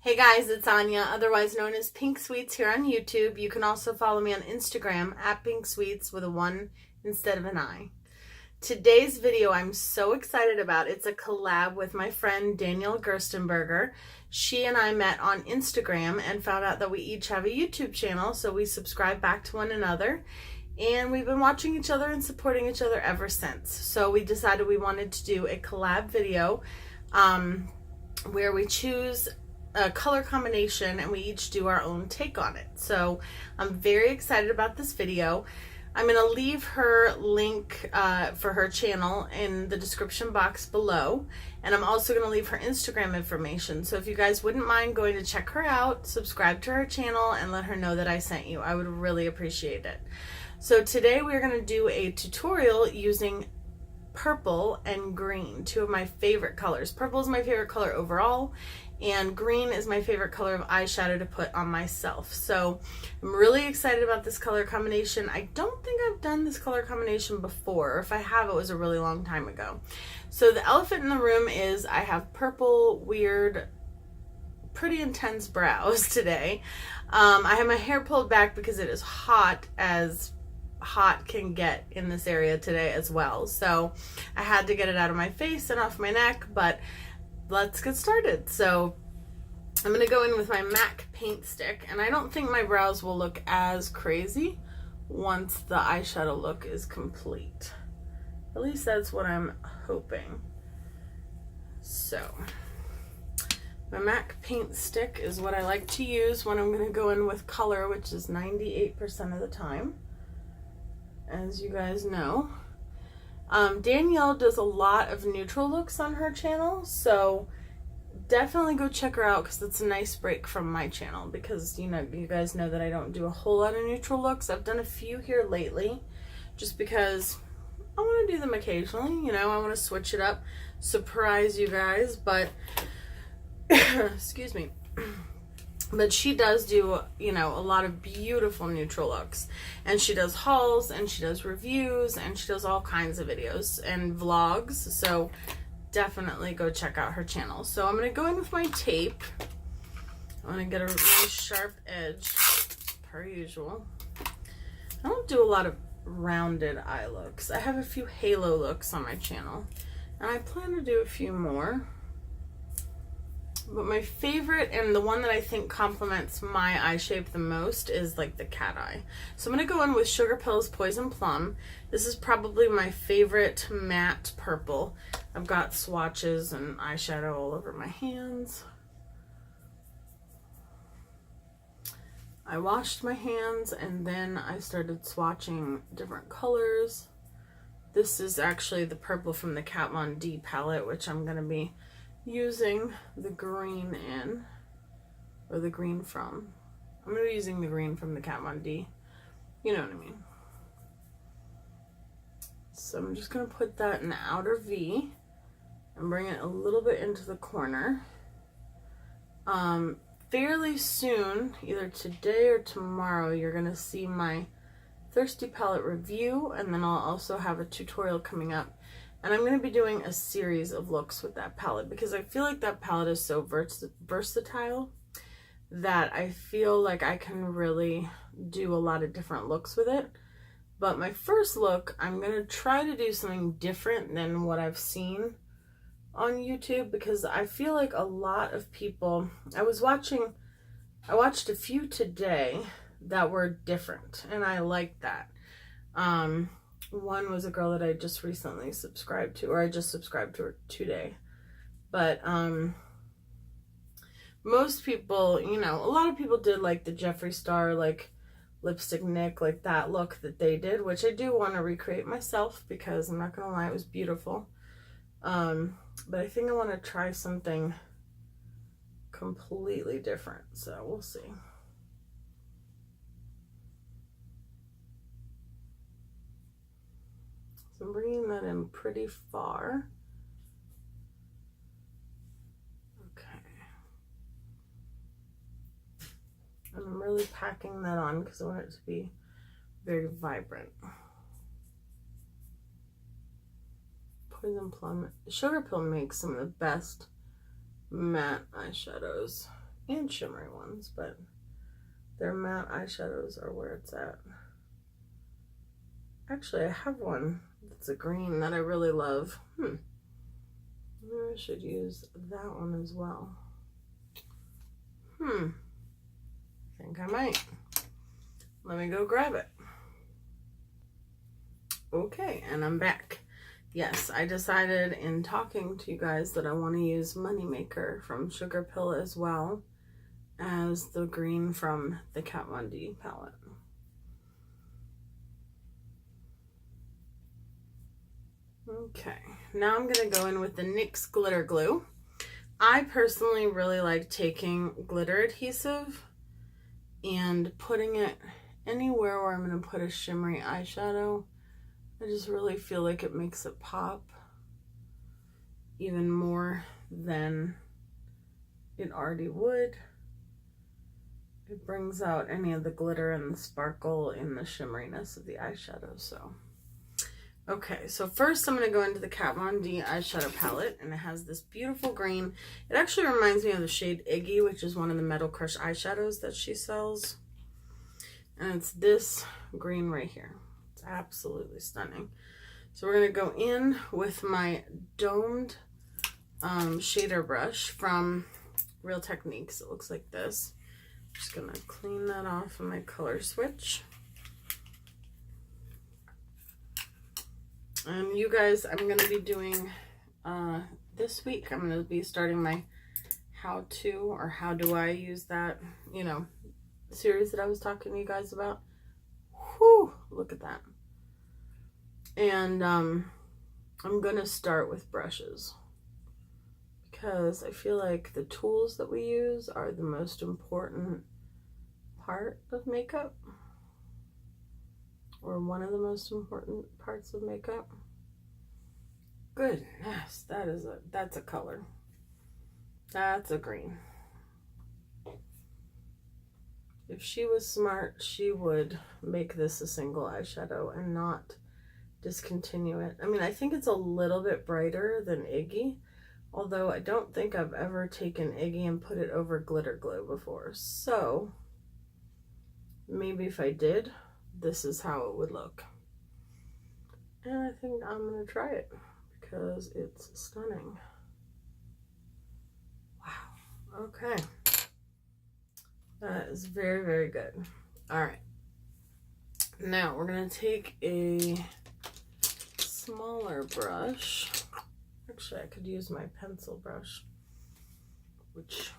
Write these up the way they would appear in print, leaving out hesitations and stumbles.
Hey guys, it's Anya, otherwise known as Pink Sweets here on YouTube. You can also follow me on Instagram at Pink Sweets with a 1 instead of an I. Today's video I'm so excited about. It's a collab with my friend Danielle Gerstenberger. She and I met on Instagram and found out that we each have a YouTube channel, so we subscribed back to one another. And we've been watching each other and supporting each other ever since. So we decided we wanted to do a collab video where we choose a color combination and we each do our own take on it. So I'm very excited about this video. I'm going to leave her link for her channel in the description box below, and I'm also going to leave her Instagram information. So if you guys wouldn't mind going to check her out, subscribe to her channel, and let her know that I sent you, I would really appreciate it. So today we're going to do a tutorial using purple and green, two of my favorite colors. Purple is my favorite color overall, and green is my favorite color of eyeshadow to put on myself. So I'm really excited about this color combination. I don't think I've done this color combination before. If I have, it was a really long time ago. So the elephant in the room is I have purple, weird, pretty intense brows today. I have my hair pulled back because it is hot as hot can get in this area today as well. So I had to get it out of my face and off my neck, but let's get started. So I'm going to go in with my MAC paint stick, and I don't think my brows will look as crazy once the eyeshadow look is complete. At least that's what I'm hoping. So my MAC paint stick is what I like to use when I'm going to go in with color, which is 98% of the time, as you guys know. Danielle does a lot of neutral looks on her channel, so definitely go check her out because it's a nice break from my channel, because you guys know that I don't do a whole lot of neutral looks. I've done a few here lately just because I want to do them occasionally, I want to switch it up, surprise you guys, but excuse me. But she does do, a lot of beautiful neutral looks. And she does hauls, and she does reviews, and she does all kinds of videos and vlogs. So definitely go check out her channel. So I'm going to go in with my tape. I'm going to get a nice sharp edge, per usual. I don't do a lot of rounded eye looks. I have a few halo looks on my channel, and I plan to do a few more. But my favorite, and the one that I think complements my eye shape the most, is like the cat eye. So I'm going to go in with Sugar Pills Poison Plum. This is probably my favorite matte purple. I've got swatches and eyeshadow all over my hands. I washed my hands and then I started swatching different colors. This is actually the purple from the Kat Von D palette, which I'm going to be using the green in, or the green from. I'm going to be using the green from the Kat Von D. You know what I mean. So I'm just going to put that in the outer V and bring it a little bit into the corner. Fairly soon, either today or tomorrow, you're going to see my Thirsty palette review, and then I'll also have a tutorial coming up. And I'm going to be doing a series of looks with that palette because I feel like that palette is so versatile that I feel like I can really do a lot of different looks with it. But my first look, I'm going to try to do something different than what I've seen on YouTube, because I feel like a lot of people, I watched a few today that were different, and I liked that. One was a girl that I just recently subscribed to, or I just subscribed to her today. But most people, a lot of people did like the Jeffree Star, like Lipstick Nick, like that look that they did, which I do want to recreate myself because I'm not gonna lie, it was beautiful. But I think I want to try something completely different, so we'll see. So I'm bringing that in pretty far. Okay. And I'm really packing that on because I want it to be very vibrant. Poison Plum. Sugar Pill makes some of the best matte eyeshadows. and shimmery ones, but their matte eyeshadows are where it's at. Actually, I have one that's a green that I really love. Maybe I should use that one as well. I think I might. Let me go grab it. Okay, and I'm back. Yes, I decided in talking to you guys that I want to use Moneymaker from Sugar Pill as well as the green from the Kat Von D palette. Okay, now I'm going to go in with the NYX Glitter Glue. I personally really like taking glitter adhesive and putting it anywhere where I'm going to put a shimmery eyeshadow. I just really feel like it makes it pop even more than it already would. It brings out any of the glitter and the sparkle and the shimmeriness of the eyeshadow. So, okay, so first I'm going to go into the Kat Von D eyeshadow palette, and it has this beautiful green. It actually reminds me of the shade Iggy, which is one of the Metal Crush eyeshadows that she sells. And it's this green right here. It's absolutely stunning. So we're going to go in with my domed shader brush from Real Techniques. It looks like this. I'm just going to clean that off of my color switch. And you guys, I'm going to be doing, this week, I'm going to be starting my how to, or how do I use that, you know, series that I was talking to you guys about. Whew, look at that. And I'm going to start with brushes because I feel like the tools that we use are the most important part of makeup, or one of the most important parts of makeup. Goodness, that's a color. That's a green. If she was smart, she would make this a single eyeshadow and not discontinue it. I mean, I think it's a little bit brighter than Iggy, although I don't think I've ever taken Iggy and put it over glitter glue before. So maybe if I did, this is how it would look. And I think I'm going to try it because it's stunning. Wow. Okay. That is very, very good. All right. Now we're going to take a smaller brush. Actually, I could use my pencil brush, which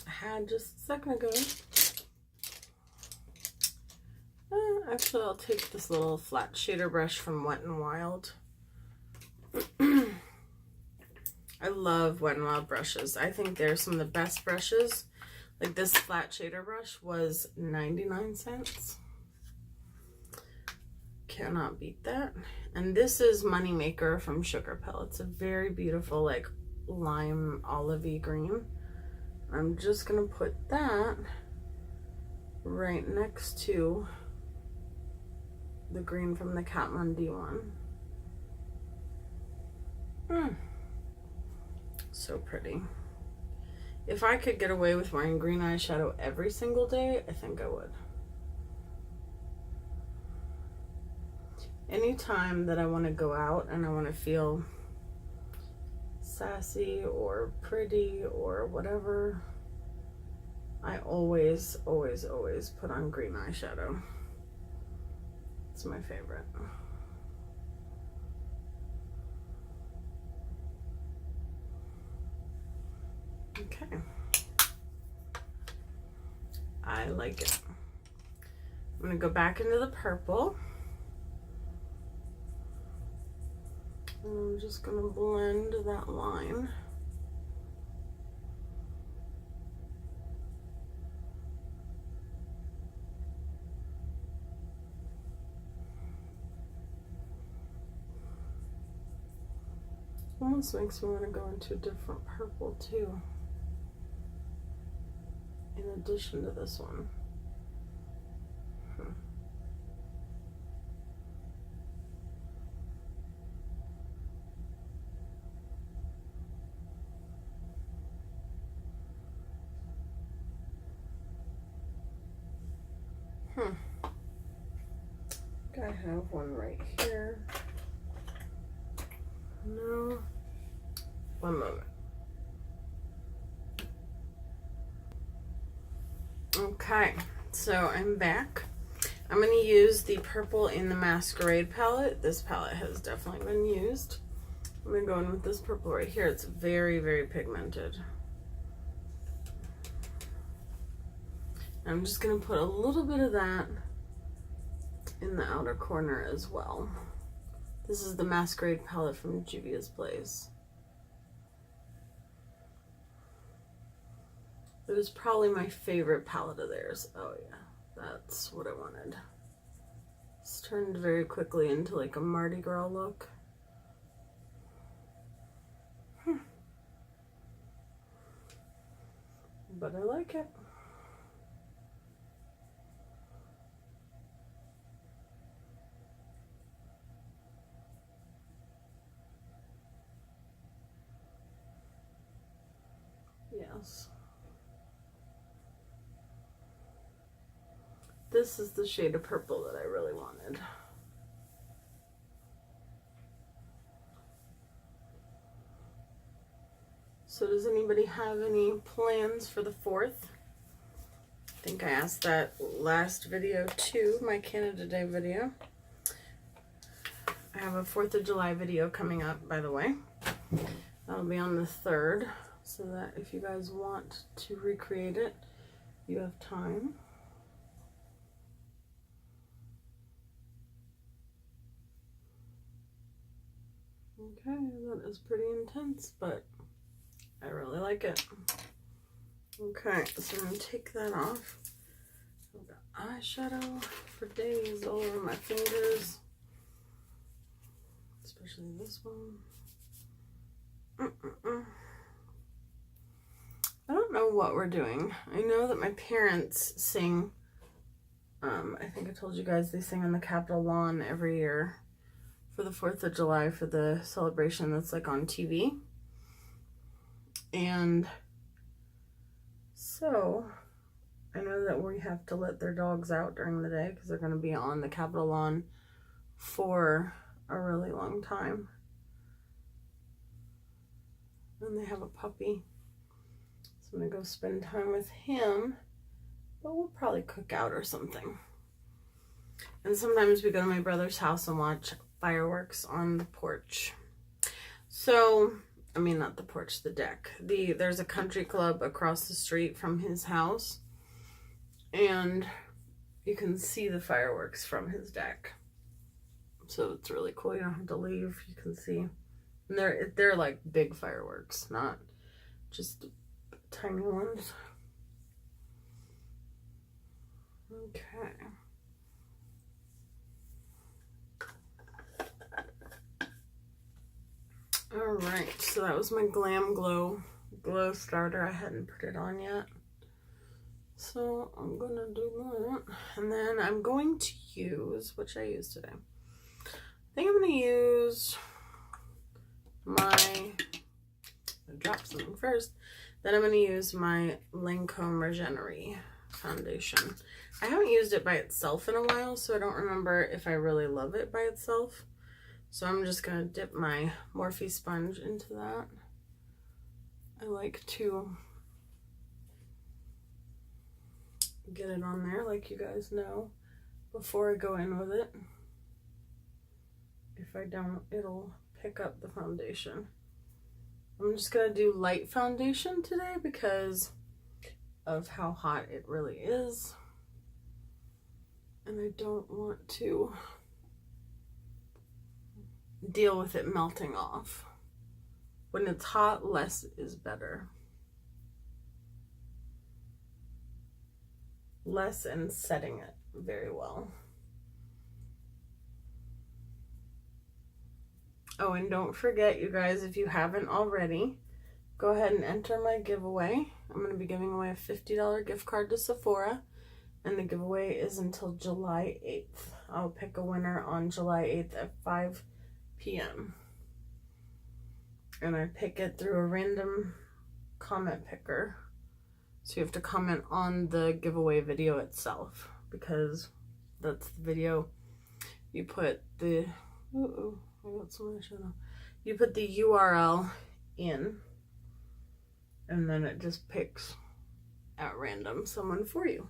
I had just a second ago. Actually, I'll take this little flat shader brush from Wet n Wild. I love Wet n Wild brushes. I think they're some of the best brushes. Like this flat shader brush was 99 cents. Cannot beat that. And this is Moneymaker from Sugar Pill. It's a very beautiful, like, lime olivey green. I'm just gonna put that right next to the green from the Kat Von D one. So pretty. If I could get away with wearing green eyeshadow every single day, I think I would. Anytime that I want to go out and I want to feel sassy or pretty or whatever, I always, always, always put on green eyeshadow. It's my favorite. Okay. I like it. I'm going to go back into the purple. And I'm just going to blend that line. Almost makes me want to go into a different purple too, in addition to this one. I have one right here. No. One moment. Okay, so I'm back. I'm going to use the purple in the Masquerade palette. This palette has definitely been used. I'm going to go in with this purple right here. It's very, very pigmented. I'm just going to put a little bit of that in the outer corner as well. This is the Masquerade palette from Juvia's Place. It was probably my favorite palette of theirs. Oh yeah, that's what I wanted. It's turned very quickly into like a Mardi Gras look. But I like it. Yes. This is the shade of purple that I really wanted. So does anybody have any plans for the 4th? I think I asked that last video too, my Canada Day video. I have a 4th of July video coming up, by the way. That'll be on the 3rd, so that if you guys want to recreate it, you have time. Okay, that is pretty intense, but I really like it. Okay, so I'm going to take that off. I've got eyeshadow for days all over my fingers, especially this one. I don't know what we're doing. I know that my parents sing, I think I told you guys they sing on the Capitol lawn every year for the 4th of July for the celebration that's like on TV. And so I know that we have to let their dogs out during the day because they're going to be on the Capitol lawn for a really long time. And they have a puppy. So I'm going to go spend time with him. But we'll probably cook out or something. And sometimes we go to my brother's house and watch fireworks on the porch. So, I mean, not the porch, the deck. There's a country club across the street from his house. And you can see the fireworks from his deck. So it's really cool. You don't have to leave. You can see. And they're like big fireworks, not just tiny ones. Okay. Alright, so that was my Glam Glow starter. I hadn't put it on yet. So I'm going to do that. And then I'm going to use, which I used today. I think I'm going to use I'll drop something first. Then I'm going to use my Lancome Regenery foundation. I haven't used it by itself in a while, so I don't remember if I really love it by itself. So I'm just going to dip my Morphe sponge into that. I like to get it on there, like you guys know, before I go in with it. If I don't, it'll pick up the foundation. I'm just going to do light foundation today because of how hot it really is. And I don't want to deal with it melting off. When it's hot, less is better. Less and setting it very well. Oh, and don't forget, you guys, if you haven't already, go ahead and enter my giveaway. I'm going to be giving away a $50 gift card to Sephora, and the giveaway is until July 8th. I'll pick a winner on July 8th at 5 p.m. And I pick it through a random comment picker. So you have to comment on the giveaway video itself because that's the video. You put the, I got some eyeshadow. You put the URL in, and then it just picks at random someone for you.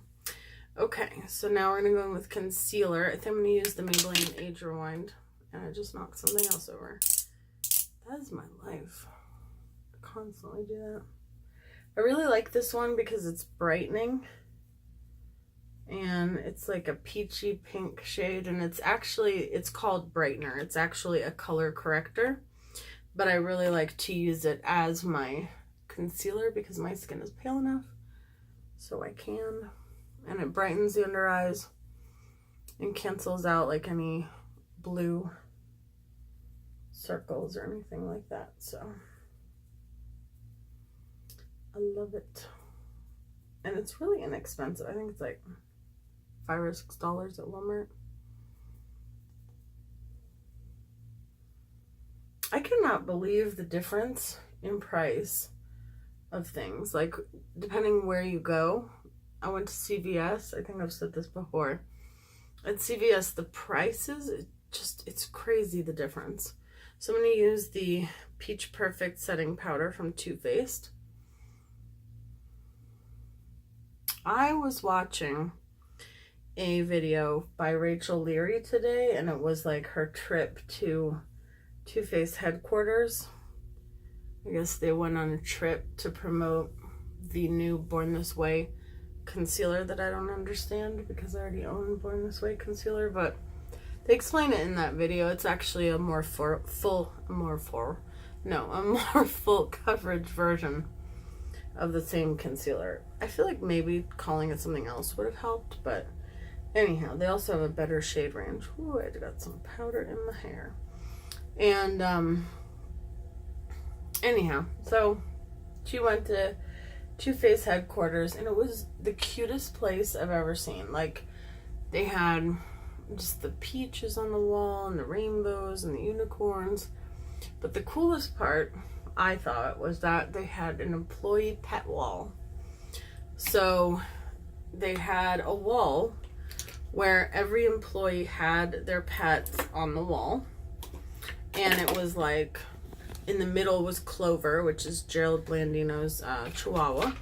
Okay, so now we're gonna go in with concealer. I think I'm gonna use the Maybelline Age Rewind, and I just knocked something else over. That is my life. I constantly do that. I really like this one because it's brightening, and it's like a peachy pink shade, and it's called brightener. It's actually a color corrector, but I really like to use it as my concealer because my skin is pale enough so I can. And it brightens the under eyes and cancels out like any blue circles or anything like that. So I love it. And it's really inexpensive. I think it's like $5 or $6 at Walmart. I cannot believe the difference in price of things. Like, depending where you go. I went to CVS. I think I've said this before. At CVS, the prices, it's crazy, the difference. So I'm going to use the Peach Perfect setting powder from Too Faced. I was watching a video by Rachel Leary today, and it was like her trip to Too Faced headquarters. I guess they went on a trip to promote the new Born This Way concealer that I don't understand because I already own Born This Way concealer, but they explain it in that video. It's actually a more full coverage version of the same concealer. I feel like maybe calling it something else would have helped, but anyhow, they also have a better shade range. Ooh, I got some powder in my hair. And anyhow, so she went to Too Faced headquarters, and it was the cutest place I've ever seen. Like, they had just the peaches on the wall and the rainbows and the unicorns, but the coolest part, I thought, was that they had an employee pet wall. So they had a wall where every employee had their pets on the wall, and it was like, in the middle was Clover, which is Gerald Blandino's Chihuahua.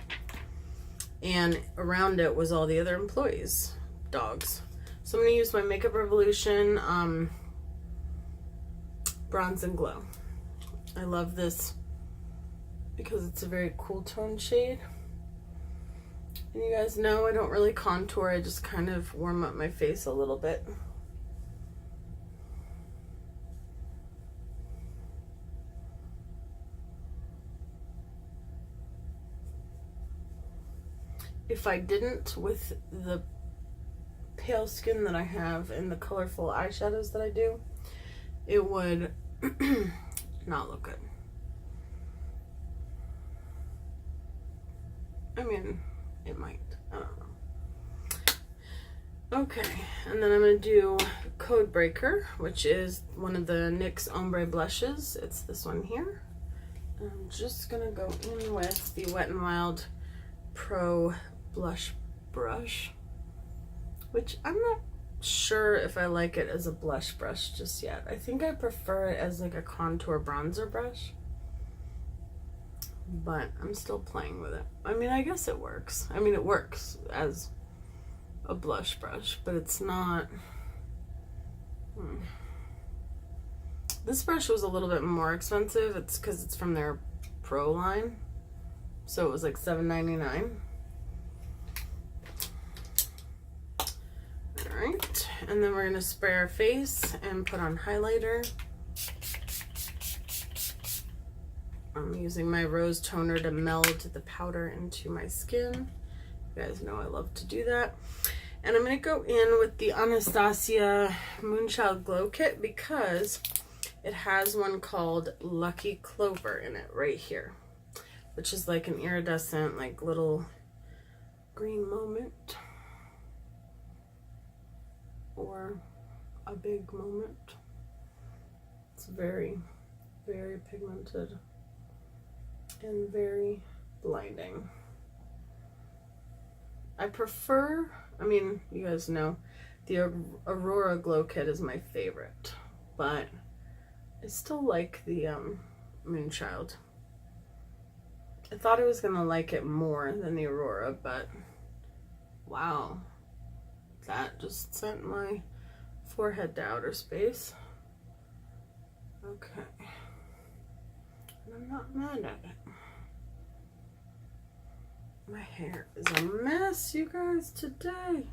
And around it was all the other employees' dogs. So I'm going to use my Makeup Revolution Bronze and Glow. I love this because it's a very cool tone shade. And you guys know I don't really contour. I just kind of warm up my face a little bit. If I didn't, with the pale skin that I have and the colorful eyeshadows that I do, it would not look good. I mean, it might. I don't know. Okay, and then I'm going to do Code Breaker, which is one of the NYX Ombre blushes. It's this one here. I'm just going to go in with the Wet n Wild Pro blush brush, which I'm not sure if I like it as a blush brush just yet. I think I prefer it as like a contour bronzer brush, but I'm still playing with it. I mean, I guess it works. I mean, it works as a blush brush, but it's not. This brush was a little bit more expensive. It's because it's from their Pro line, so it was like $7.99. Alright, and then we're going to spray our face and put on highlighter. I'm using my rose toner to meld the powder into my skin. You guys know I love to do that. And I'm going to go in with the Anastasia Moonchild Glow Kit because it has one called Lucky Clover in it right here, which is like an iridescent, like little green moment. Or a big moment. It's very, very pigmented and very blinding. I prefer, I mean, you guys know, the Aurora Glow Kit is my favorite, but I still like the Moonchild. I thought I was going to like it more than the Aurora, but wow, that just sent my forehead to outer space. Okay. And I'm not mad at it. My hair is a mess, you guys, today.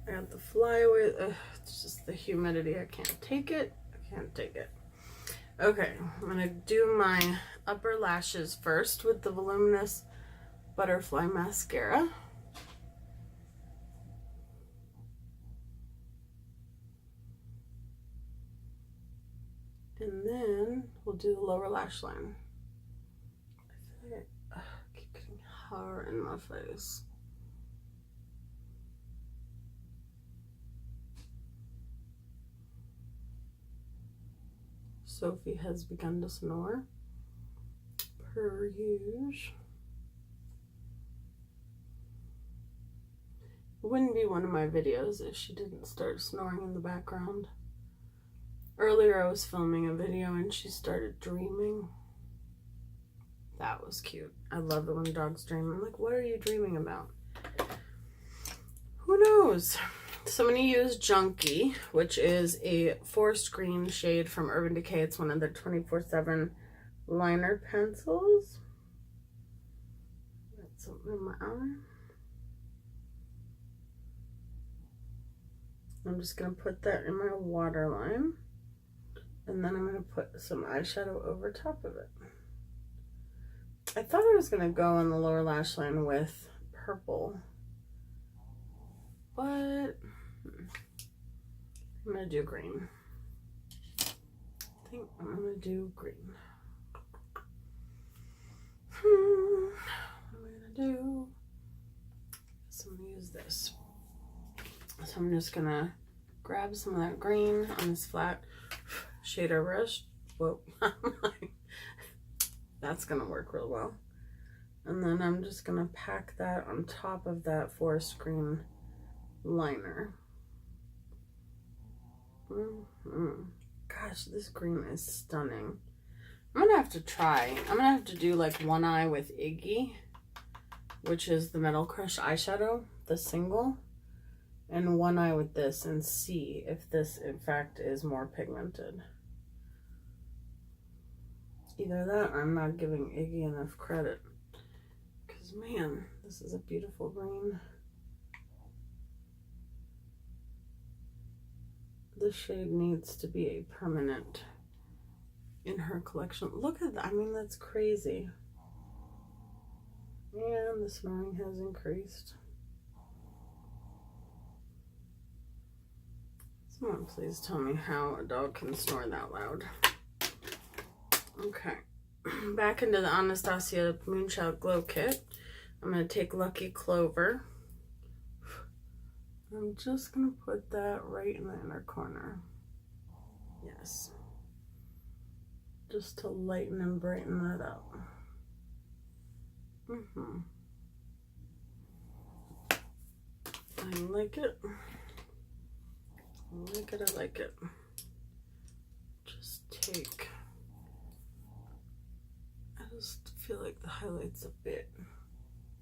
I got the flyaway. It's just the humidity. I can't take it. I can't take it. Okay, I'm going to do my upper lashes first with the Voluminous Butterfly Mascara. And then we'll do the lower lash line. I feel like I keep getting hair in my face. Sophie has begun to snore, per usual. It wouldn't be one of my videos if she didn't start snoring in the background. Earlier I was filming a video and she started dreaming. That was cute. I love it when dogs dream. I'm like, what are you dreaming about? Who knows? So I'm going to use Junkie, which is a forest green shade from Urban Decay. It's one of their 24/7 liner pencils. Got something in my eye. I'm just going to put that in my waterline. And then I'm going to put some eyeshadow over top of it. I thought I was going to go on the lower lash line with purple. But I'm going to do green. I think I'm going to do green. What am I going to do? So I'm going to use this. So I'm just going to grab some of that green on this flat shader brush. Whoa. That's going to work real well. And then I'm just going to pack that on top of that forest green liner. Gosh, this green is stunning. I'm gonna have to try. I'm gonna have to do like one eye with Iggy, which is the Metal Crush eyeshadow, the single, and one eye with this and see if this in fact is more pigmented. Either that or I'm not giving Iggy enough credit. Because man, this is a beautiful green. This shade needs to be a permanent in her collection. Look at that. I mean, that's crazy. And the snoring has increased. Someone please tell me how a dog can snore that loud. Okay. Back into the Anastasia Moonchild Glow Kit. I'm going to take Lucky Clover. I'm just going to put that right in the inner corner. Yes. Just to lighten and brighten that up. I like it. I like it, I like it. Just take... I just feel like the highlight's a bit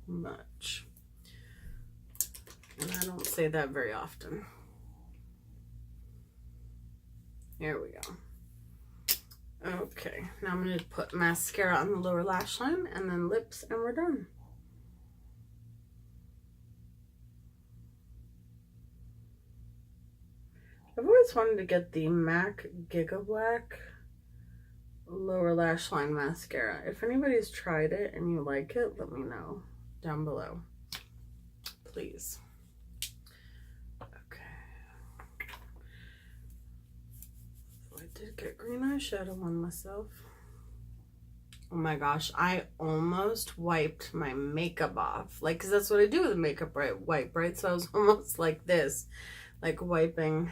much. And I don't say that very often. There we go. Okay, now I'm going to put mascara on the lower lash line and then lips, and we're done. I've always wanted to get the MAC Giga Black lower lash line mascara. If anybody's tried it and you like it, let me know down below, please. I did get green eyeshadow on myself. Oh my gosh, I almost wiped my makeup off. Like, cause that's what I do with makeup, right? Wipe, right? So I was almost like this, like wiping.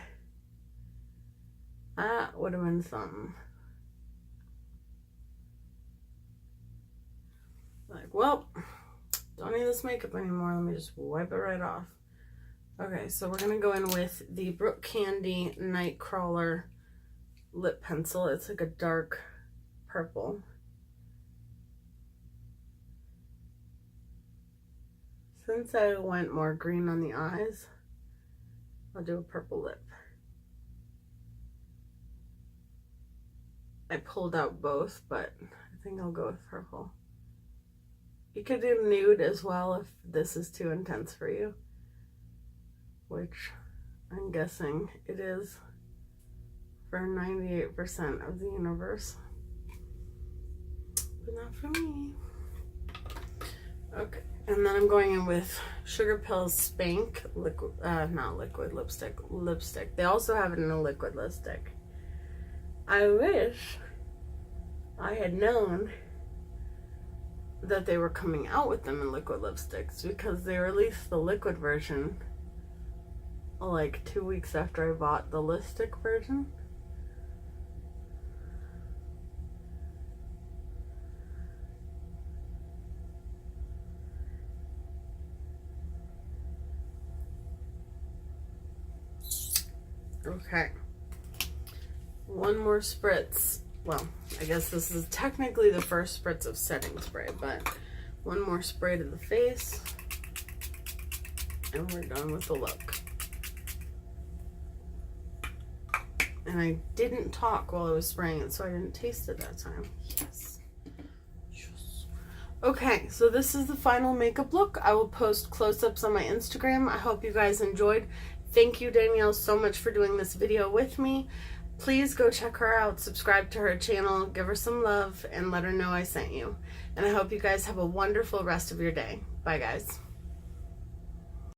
That would have been something. Like, well, Don't need this makeup anymore. Let me just wipe it right off. Okay, so we're gonna go in with the Brook Candy Nightcrawler lip pencil. It's like a dark purple. Since I went more green on the eyes, I'll do a purple lip. I pulled out both, but I think I'll go with purple. You could do nude as well if this is too intense for you, which I'm guessing it is for 98% of the universe, but not for me. Okay, and then I'm going in with Sugar Pills Spank liquid, not liquid lipstick. They also have it in a liquid lipstick. I wish I had known that they were coming out with them in liquid lipsticks, because they released the liquid version like 2 weeks after I bought the lipstick version. Okay, one more spritz. Well, I guess this is technically the first spritz of setting spray, but one more spray to the face and we're done with the look. And I didn't talk while I was spraying it, so I didn't taste it that time. Yes. Yes. Okay, so this is the final makeup look. I will post close-ups on my Instagram. I hope you guys enjoyed. Thank you, Danielle, so much for doing this video with me. Please go check her out, subscribe to her channel, give her some love, and let her know I sent you. And I hope you guys have a wonderful rest of your day. Bye, guys.